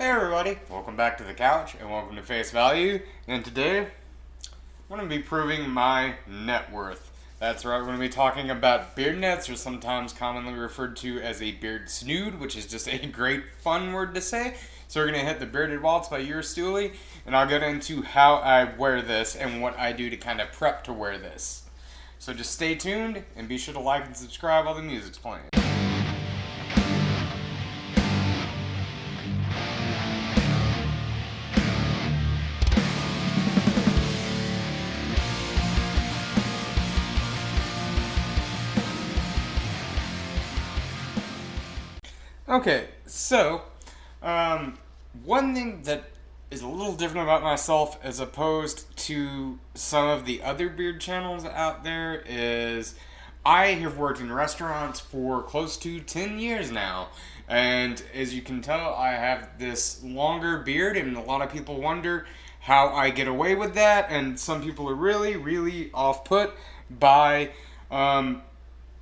Hey everybody, welcome back to the couch and welcome to Face Value. And today, I'm going to be proving my net worth. That's right, we're going to be talking about beard nets, or sometimes commonly referred to as a beard snood, which is just a great fun word to say. So we're going to hit the Bearded Waltz by yours truly, and I'll get into how I wear this and what I do to kind of prep to wear this. So just stay tuned and be sure to like and subscribe while the music's playing. Okay, so, one thing that is a little different about myself as opposed to some of the other beard channels out there is I have worked in restaurants for close to 10 years now. And as you can tell, I have this longer beard, and a lot of people wonder how I get away with that. And some people are really, really off-put by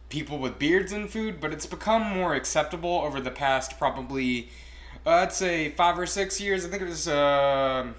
people with beards in food, but it's become more acceptable over the past probably, I'd say 5 or 6 years. I think it was, oh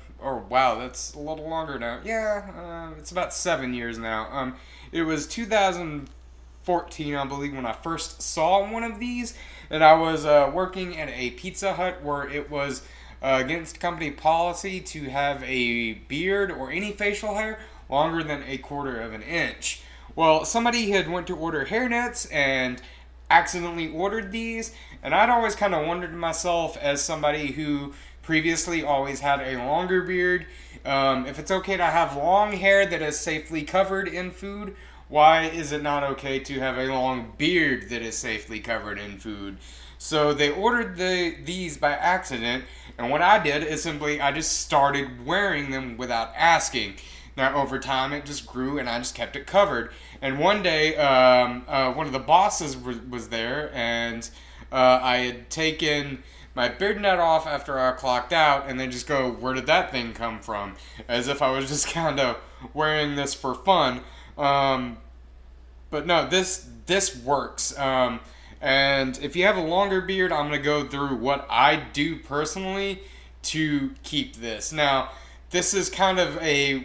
wow, that's a little longer now. Yeah, it's about 7 years now. It was 2014, I believe, when I first saw one of these, and I was working at a Pizza Hut where it was against company policy to have a beard or any facial hair longer than 1/4 of an inch. Well, somebody had went to order hairnets and accidentally ordered these, and I'd always kind of wondered to myself, as somebody who previously always had a longer beard, if it's okay to have long hair that is safely covered in food, why is it not okay to have a long beard that is safely covered in food? So they ordered these by accident, and what I did is simply I just started wearing them without asking. Now, over time, it just grew, and I just kept it covered. And one day, one of the bosses was there, and I had taken my beard net off after I clocked out, and they just go, "Where did that thing come from?" As if I was just kind of wearing this for fun. But no, this works. And if you have a longer beard, I'm going to go through what I do personally to keep this. Now, this is kind of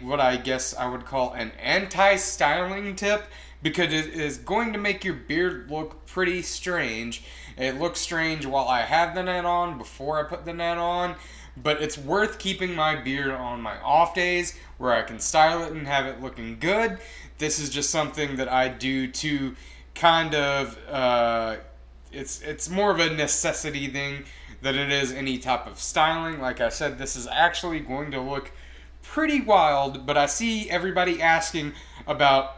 what I guess I would call an anti-styling tip, because it is going to make your beard look pretty strange. It looks strange while I have the net on, before I put the net on, but it's worth keeping my beard on my off days where I can style it and have it looking good. This is just something that I do to kind of, it's more of a necessity thing than it is any type of styling. Like I said, this is actually going to look pretty wild, but I see everybody asking about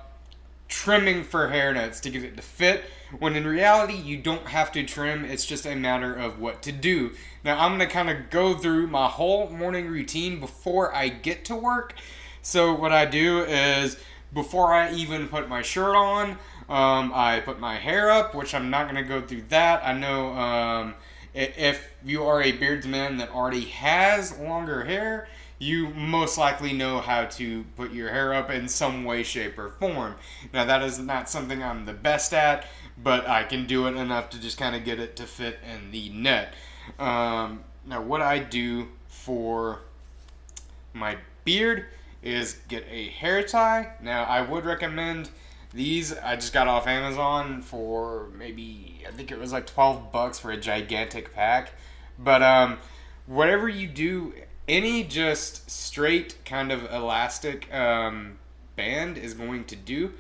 trimming for hairnets to get it to fit, when in reality you don't have to trim. It's just a matter of what to do. Now, I'm going to kind of go through my whole morning routine before I get to work. So what I do is, before I even put my shirt on, I put my hair up, which I'm not going to go through that. I know if you are a beardsman that already has longer hair, you most likely know how to put your hair up in some way, shape, or form. Now, that is not something I'm the best at, but I can do it enough to just kind of get it to fit in the net. Now, what I do for my beard is get a hair tie. Now, I would recommend these. I just got off Amazon for maybe, I think it was like $12 for a gigantic pack. But whatever you do, any just straight kind of elastic band is going to do,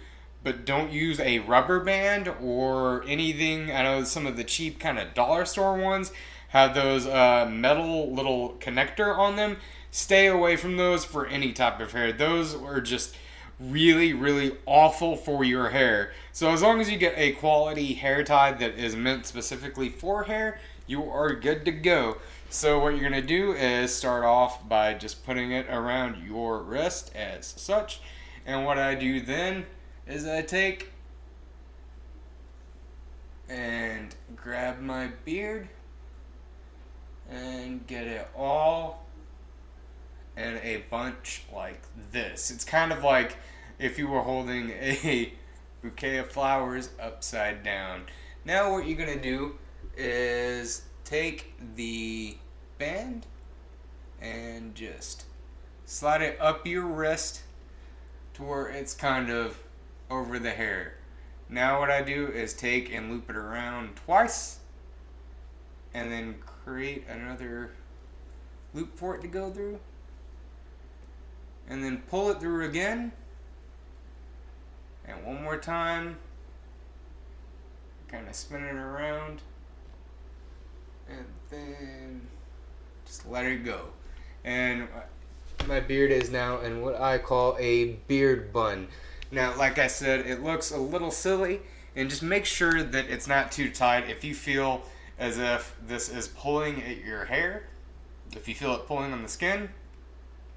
but don't use a rubber band or anything. I know some of the cheap kind of dollar store ones have those metal little connector on them. Stay away from those for any type of hair. Those are just really, really awful for your hair. So as long as you get a quality hair tie that is meant specifically for hair, you are good to go. So what you're going to do is start off by just putting it around your wrist as such. And what I do then is I take and grab my beard and get it all in a bunch like this. It's kind of like if you were holding a bouquet of flowers upside down. Now what you're going to do is take the band and just slide it up your wrist to where it's kind of over the hair. Now what I do is take and loop it around twice and then create another loop for it to go through, and then pull it through again, and one more time, kind of spin it around, and then just let it go. And my beard is now in what I call a beard bun. Now, like I said, it looks a little silly, and just make sure that it's not too tight. If you feel as if this is pulling at your hair, if you feel it pulling on the skin,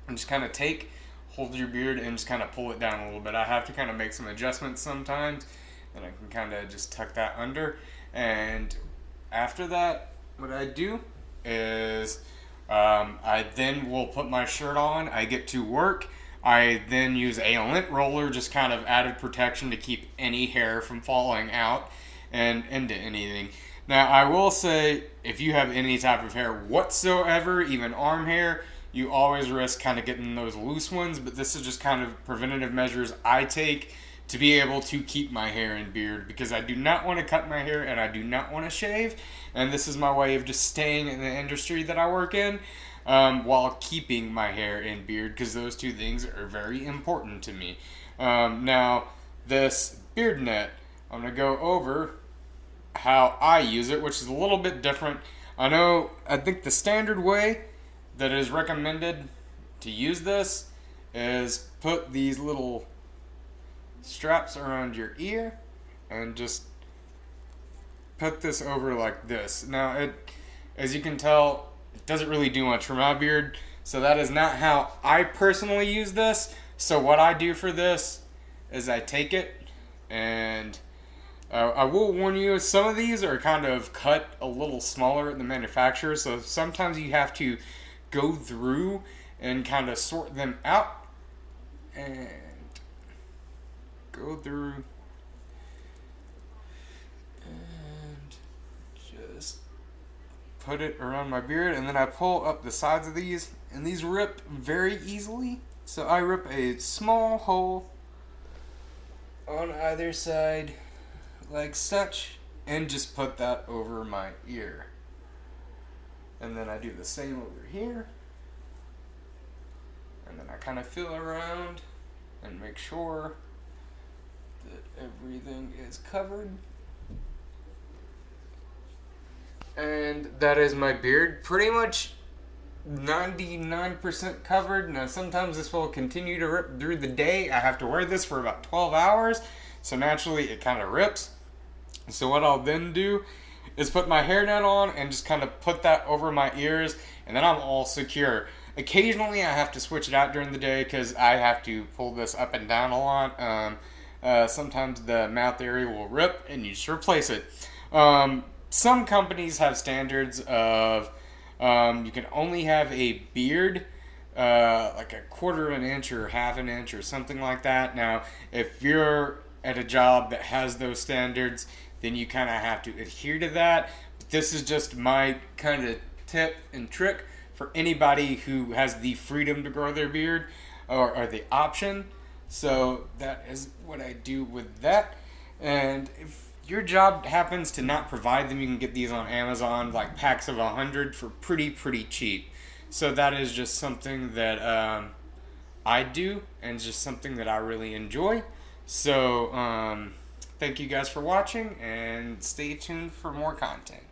and just kind of hold your beard and just kind of pull it down a little bit. I have to kind of make some adjustments sometimes, and I can kind of just tuck that under. And after that, what I do is I then will put my shirt on. I get to work. I then use a lint roller, just kind of added protection to keep any hair from falling out and into anything. Now, I will say, if you have any type of hair whatsoever, even arm hair, you always risk kind of getting those loose ones, but this is just kind of preventative measures I take to be able to keep my hair and beard, because I do not want to cut my hair and I do not want to shave, and this is my way of just staying in the industry that I work in while keeping my hair and beard, because those two things are very important to me. Now, this beard net, I'm going to go over how I use it, which is a little bit different. I think the standard way that is recommended to use this is put these little straps around your ear and just put this over like this. Now, as you can tell, it doesn't really do much for my beard, so that is not how I personally use this. So what I do for this is I take it, and I will warn you, some of these are kind of cut a little smaller at the manufacturer, so sometimes you have to go through and kind of sort them out and go through and just put it around my beard, and then I pull up the sides of these, and these rip very easily. So I rip a small hole on either side like such, and just put that over my ear. And then I do the same over here, and then I kind of feel around and make sure that everything is covered. And that is my beard, pretty much 99% covered. Now, sometimes this will continue to rip through the day. I have to wear this for about 12 hours, so naturally it kind of rips. So what I'll then do is put my hairnet on and just kind of put that over my ears, and then I'm all secure. Occasionally I have to switch it out during the day because I have to pull this up and down a lot. Sometimes the mouth area will rip and you just replace it. Some companies have standards of you can only have a beard like a quarter of an inch or half an inch or something like that. Now, if you're at a job that has those standards, then you kind of have to adhere to that. But this is just my kind of tip and trick for anybody who has the freedom to grow their beard or the option. So that is what I do with that. And if your job happens to not provide them, you can get these on Amazon, like packs of 100 for pretty cheap. So that is just something that I do, and just something that I really enjoy. So thank you guys for watching, and stay tuned for more content.